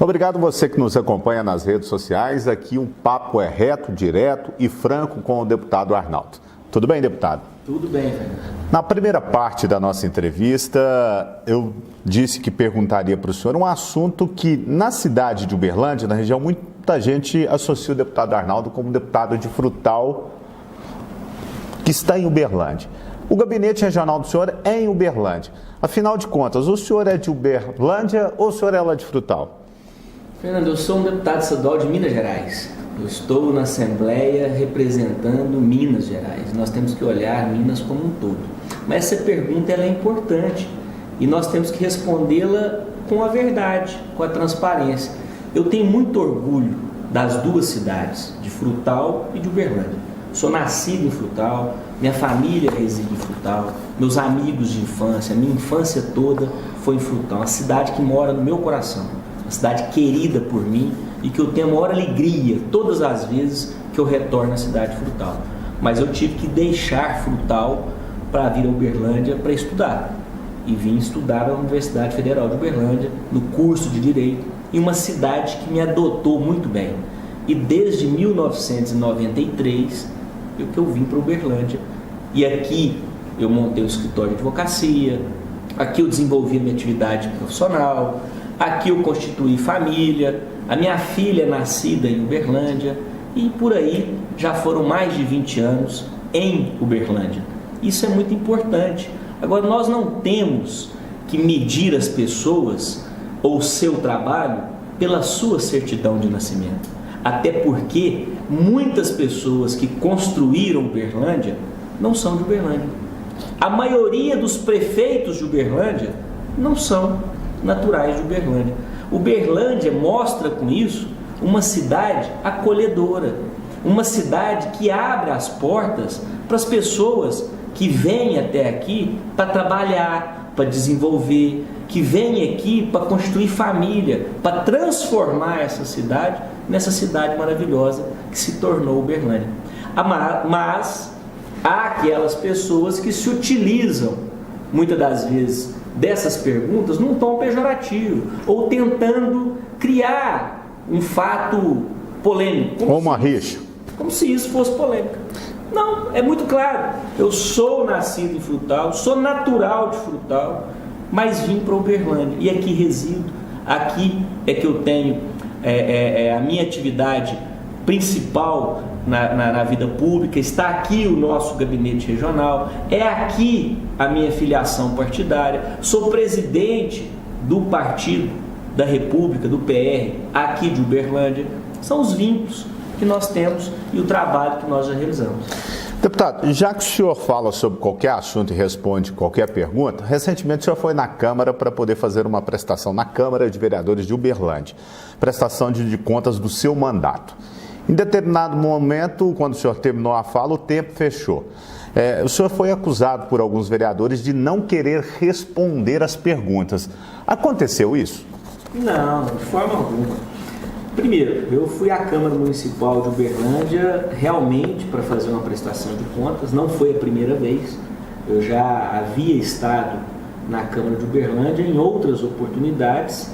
Obrigado você que nos acompanha nas redes sociais. Aqui um papo é reto, direto e franco com o deputado Arnaldo. Tudo bem, deputado? Tudo bem, Fernando. Na primeira parte da nossa entrevista, eu disse que perguntaria para o senhor um assunto que na cidade de Uberlândia, na região, muita gente associa o deputado Arnaldo como deputado de Frutal, que está em Uberlândia. O gabinete regional do senhor é em Uberlândia. Afinal de contas, o senhor é de Uberlândia ou o senhor é lá de Frutal? Fernando, eu sou um deputado estadual de Minas Gerais. Eu estou na Assembleia representando Minas Gerais. Nós temos que olhar Minas como um todo. Mas essa pergunta ela é importante e nós temos que respondê-la com a verdade, com a transparência. Eu tenho muito orgulho das duas cidades, de Frutal e de Uberlândia. Sou nascido em Frutal, minha família reside em Frutal, meus amigos de infância, minha infância toda foi em Frutal, uma cidade que mora no meu coração, uma cidade querida por mim e que eu tenho a maior alegria todas as vezes que eu retorno à cidade de Frutal. Mas eu tive que deixar Frutal para vir a Uberlândia para estudar. E vim estudar na Universidade Federal de Uberlândia, no curso de Direito, em uma cidade que me adotou muito bem. E desde 1993 que eu vim para Uberlândia. E aqui eu montei um escritório de advocacia, aqui eu desenvolvi minha atividade profissional, aqui eu constituí família, a minha filha é nascida em Uberlândia e por aí já foram mais de 20 anos em Uberlândia. Isso é muito importante. Agora, nós não temos que medir as pessoas ou o seu trabalho pela sua certidão de nascimento. Até porque muitas pessoas que construíram Uberlândia não são de Uberlândia. A maioria dos prefeitos de Uberlândia não são naturais de Uberlândia. Uberlândia mostra com isso uma cidade acolhedora, uma cidade que abre as portas para as pessoas que vêm até aqui para trabalhar, para desenvolver, que vêm aqui para construir família, para transformar essa cidade nessa cidade maravilhosa que se tornou Uberlândia. Mas há aquelas pessoas que se utilizam, muitas das vezes, dessas perguntas num tom pejorativo, ou tentando criar um fato polêmico. Ou uma rixa. Como se isso fosse polêmica. Não, é muito claro. Eu sou nascido em Frutal, sou natural de Frutal, mas vim para Uberlândia e aqui resido. Aqui é que eu tenho a minha atividade principal na vida pública, está aqui o nosso gabinete regional, é aqui a minha filiação partidária, sou presidente do Partido da República, do PR, aqui de Uberlândia. São os vínculos que nós temos e o trabalho que nós já realizamos. Deputado, já que o senhor fala sobre qualquer assunto e responde qualquer pergunta, recentemente o senhor foi na Câmara para poder fazer uma prestação na Câmara de Vereadores de Uberlândia, prestação de contas do seu mandato. Em determinado momento, quando o senhor terminou a fala, o tempo fechou. O senhor foi acusado por alguns vereadores de não querer responder às perguntas. Aconteceu isso? Não, de forma alguma. Primeiro, eu fui à Câmara Municipal de Uberlândia realmente para fazer uma prestação de contas, não foi a primeira vez, eu já havia estado na Câmara de Uberlândia em outras oportunidades,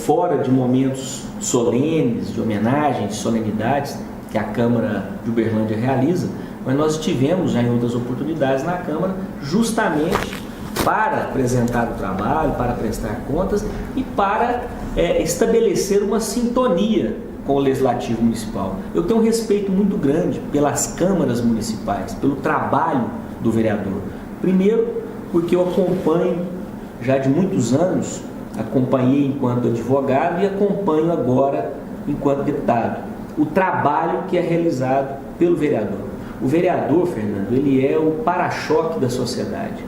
fora de momentos solenes, de homenagens, de solenidades que a Câmara de Uberlândia realiza, mas nós estivemos já em outras oportunidades na Câmara justamente para apresentar o trabalho, para prestar contas e para estabelecer uma sintonia com o Legislativo Municipal. Eu tenho um respeito muito grande pelas câmaras municipais, pelo trabalho do vereador. Primeiro, porque eu acompanho já de muitos anos, acompanhei enquanto advogado e acompanho agora enquanto deputado, o trabalho que é realizado pelo vereador. O vereador, Fernando, ele é o para-choque da sociedade.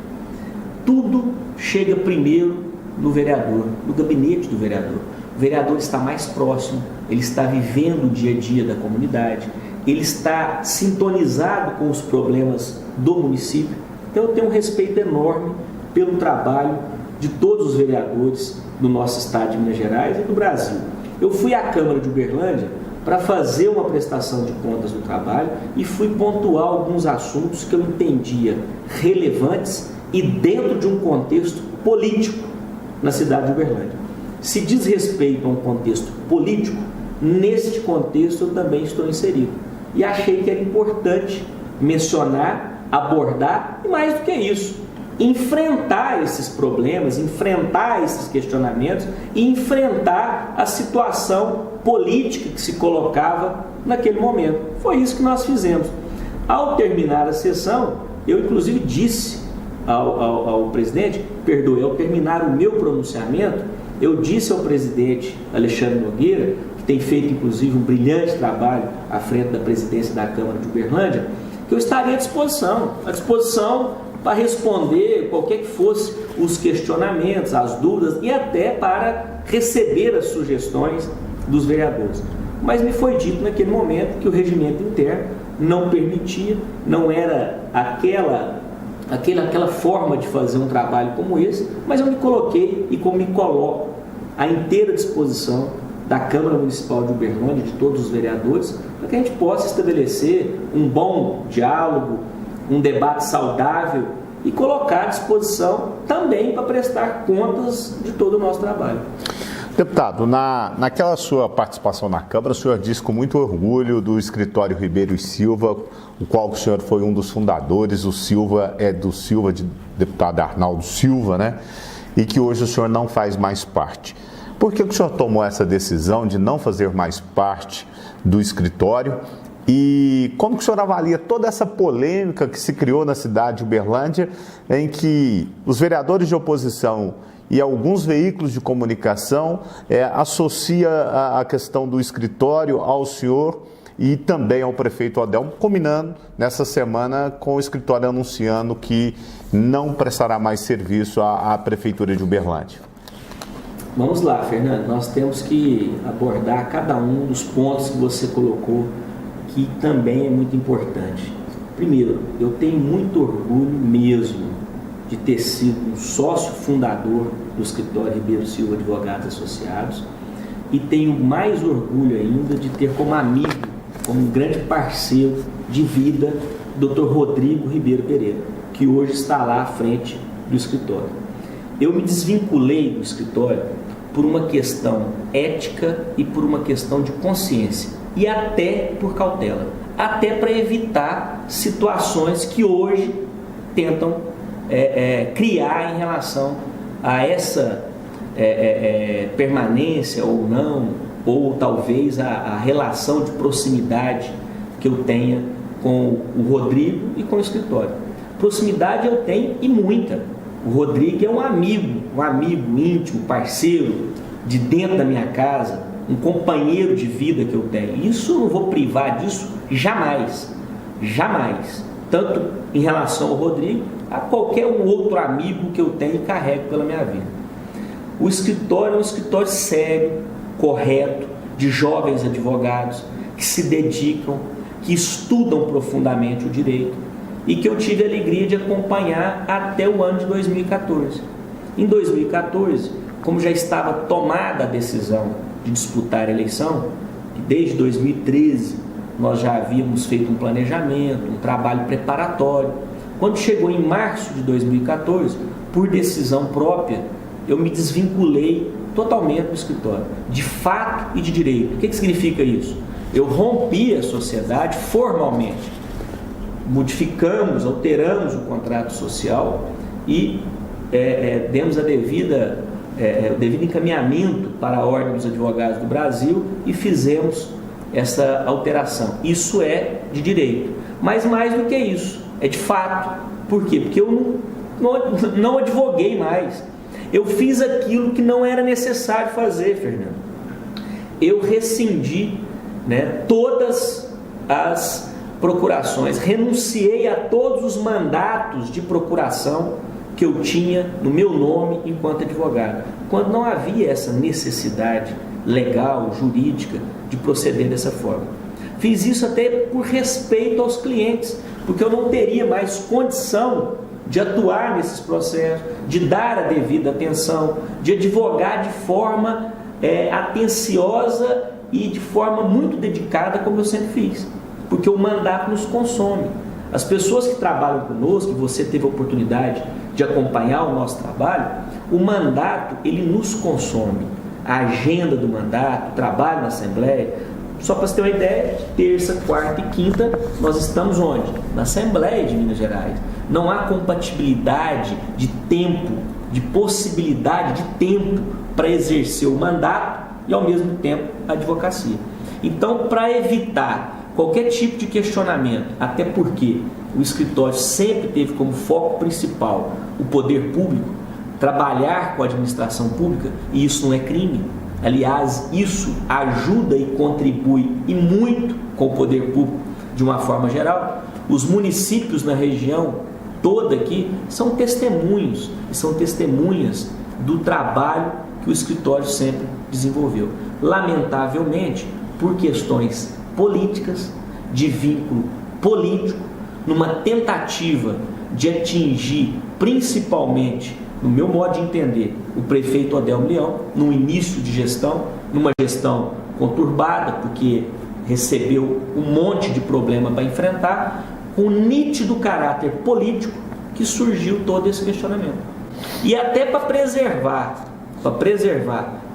Tudo chega primeiro no vereador, no gabinete do vereador. O vereador está mais próximo, ele está vivendo o dia a dia da comunidade, ele está sintonizado com os problemas do município. Então eu tenho um respeito enorme pelo trabalho de todos os vereadores do nosso estado de Minas Gerais e do Brasil. Eu fui à Câmara de Uberlândia para fazer uma prestação de contas do trabalho e fui pontuar alguns assuntos que eu entendia relevantes e dentro de um contexto político na cidade de Uberlândia. se diz respeito a um contexto político, neste contexto eu também estou inserido. E achei que era importante mencionar, abordar e, mais do que isso, enfrentar esses problemas, enfrentar esses questionamentos e enfrentar a situação política que se colocava naquele momento. Foi isso que nós fizemos. Ao terminar a sessão, eu inclusive disse ao presidente, ao terminar o meu pronunciamento, eu disse ao presidente Alexandre Nogueira, que tem feito inclusive um brilhante trabalho à frente da presidência da Câmara de Uberlândia, que eu estaria à disposição para responder qualquer que fosse os questionamentos, as dúvidas e até para receber as sugestões dos vereadores. Mas me foi dito naquele momento que o regimento interno não permitia, não era aquela forma de fazer um trabalho como esse, mas eu me coloquei e como me coloco à inteira disposição da Câmara Municipal de Uberlândia, de todos os vereadores, para que a gente possa estabelecer um bom diálogo, um debate saudável e colocar à disposição também para prestar contas de todo o nosso trabalho. Deputado, naquela sua participação na Câmara, o senhor disse com muito orgulho do escritório Ribeiro e Silva, o qual o senhor foi um dos fundadores. O Silva é do Silva, de deputado Arnaldo Silva, né? E que hoje o senhor não faz mais parte. Por que o senhor tomou essa decisão de não fazer mais parte do escritório? E como que o senhor avalia toda essa polêmica que se criou na cidade de Uberlândia, em que os vereadores de oposição e alguns veículos de comunicação associa a questão do escritório ao senhor e também ao prefeito Adelmo, combinando nessa semana com o escritório anunciando que não prestará mais serviço à Prefeitura de Uberlândia? Vamos lá, Fernando, nós temos que abordar cada um dos pontos que você colocou, que também é muito importante. Primeiro, eu tenho muito orgulho mesmo de ter sido um sócio fundador do escritório Ribeiro Silva Advogados Associados e tenho mais orgulho ainda de ter como amigo, como um grande parceiro de vida, o Dr. Rodrigo Ribeiro Pereira, que hoje está lá à frente do escritório. Eu me desvinculei do escritório por uma questão ética e por uma questão de consciência e até por cautela, até para evitar situações que hoje tentam criar em relação a essa permanência ou não, ou talvez a relação de proximidade que eu tenha com o Rodrigo e com o escritório. Proximidade eu tenho e muita. O Rodrigo é um amigo íntimo, parceiro de dentro da minha casa, um companheiro de vida que eu tenho. Isso eu não vou privar disso jamais, jamais. Tanto em relação ao Rodrigo, a qualquer um outro amigo que eu tenho e carrego pela minha vida. O escritório é um escritório sério, correto, de jovens advogados que se dedicam, que estudam profundamente o direito e que eu tive a alegria de acompanhar até o ano de 2014. Em 2014, como já estava tomada a decisão de disputar a eleição, e desde 2013 nós já havíamos feito um planejamento, um trabalho preparatório. Quando chegou em março de 2014, por decisão própria, eu me desvinculei totalmente do escritório, de fato e de direito. O que significa isso? Eu rompi a sociedade formalmente, modificamos, alteramos o contrato social e demos o devido encaminhamento para a Ordem dos Advogados do Brasil e fizemos essa alteração. Isso é de direito. Mas mais do que isso, é de fato. Por quê? Porque eu não advoguei mais. Eu fiz aquilo que não era necessário fazer, Fernando. Eu rescindi, todas as procurações, renunciei a todos os mandatos de procuração que eu tinha no meu nome enquanto advogado, quando não havia essa necessidade legal, jurídica, de proceder dessa forma. Fiz isso até por respeito aos clientes, porque eu não teria mais condição de atuar nesses processos, de dar a devida atenção, de advogar de forma atenciosa e de forma muito dedicada, como eu sempre fiz, porque o mandato nos consome. As pessoas que trabalham conosco, que você teve a oportunidade de acompanhar o nosso trabalho, o mandato, ele nos consome. a agenda do mandato, o trabalho na Assembleia. Só para você ter uma ideia, terça, quarta e quinta nós estamos onde? Na Assembleia de Minas Gerais. Não há compatibilidade de tempo, de possibilidade de tempo para exercer o mandato e ao mesmo tempo a advocacia. Então, para evitar qualquer tipo de questionamento, até porque o escritório sempre teve como foco principal o poder público, trabalhar com a administração pública, e isso não é crime. Aliás, isso ajuda e contribui e muito com o poder público de uma forma geral. Os municípios na região toda aqui são testemunhos e são testemunhas do trabalho que o escritório sempre desenvolveu. Lamentavelmente, por questões políticas, de vínculo político, numa tentativa de atingir principalmente, no meu modo de entender, o prefeito Adelmo Leão, no início de gestão, numa gestão conturbada, porque recebeu um monte de problema para enfrentar, com nítido caráter político que surgiu todo esse questionamento. E até para preservar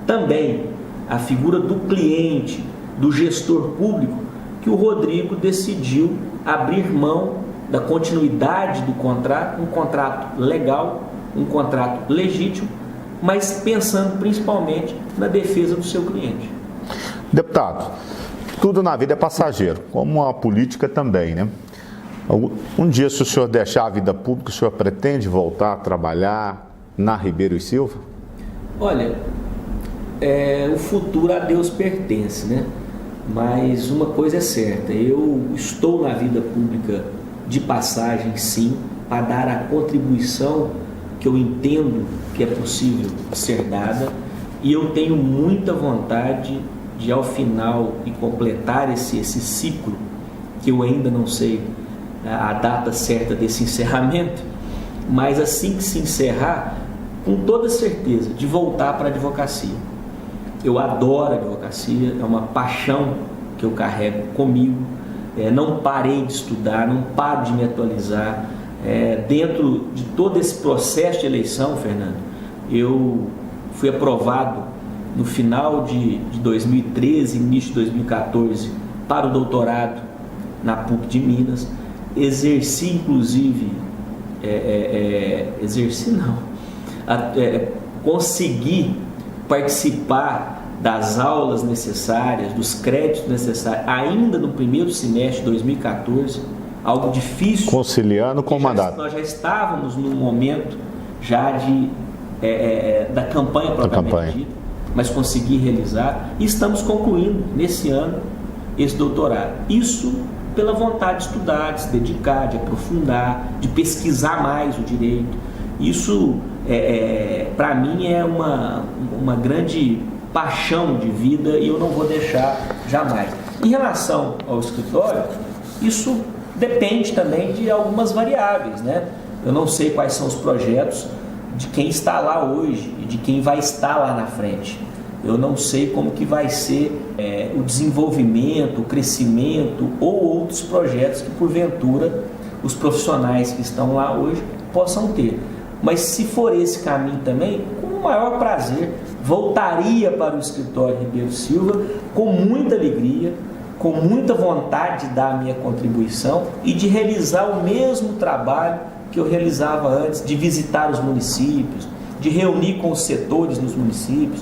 também a figura do cliente, do gestor público, que o Rodrigo decidiu abrir mão da continuidade do contrato, um contrato legal, um contrato legítimo, mas pensando principalmente na defesa do seu cliente. Deputado, tudo na vida é passageiro, como a política também, né? Um dia, se o senhor deixar a vida pública, o senhor pretende voltar a trabalhar na Ribeiro e Silva? Olha, o futuro a Deus pertence, né? Mas uma coisa é certa, eu estou na vida pública de passagem, sim, para dar a contribuição que eu entendo que é possível ser dada, e eu tenho muita vontade de, ao final, e completar esse ciclo, que eu ainda não sei a data certa desse encerramento, mas assim que se encerrar, com toda certeza, de voltar para a advocacia. Eu adoro a advocacia, é uma paixão que eu carrego comigo, não parei de estudar, não paro de me atualizar. Dentro de todo esse processo de eleição, Fernando, eu fui aprovado no final de 2013, início de 2014, para o doutorado na PUC de Minas. Exerci, inclusive, consegui participar das aulas necessárias, dos créditos necessários, ainda no primeiro semestre de 2014, algo difícil. Conciliando com o mandato. Nós já estávamos num momento já da campanha propriamente dita, mas consegui realizar, e estamos concluindo nesse ano esse doutorado. Isso pela vontade de estudar, de se dedicar, de aprofundar, de pesquisar mais o direito. Isso, para mim, é uma grande paixão de vida, e eu não vou deixar jamais. Em relação ao escritório, isso depende também de algumas variáveis, né? Eu não sei quais são os projetos de quem está lá hoje e de quem vai estar lá na frente. Eu não sei como que vai ser o desenvolvimento, o crescimento ou outros projetos que, porventura, os profissionais que estão lá hoje possam ter. Mas se for esse caminho também, com o maior prazer, voltaria para o escritório Ribeiro Silva com muita alegria, com muita vontade de dar a minha contribuição e de realizar o mesmo trabalho que eu realizava antes, de visitar os municípios, de reunir com os setores nos municípios.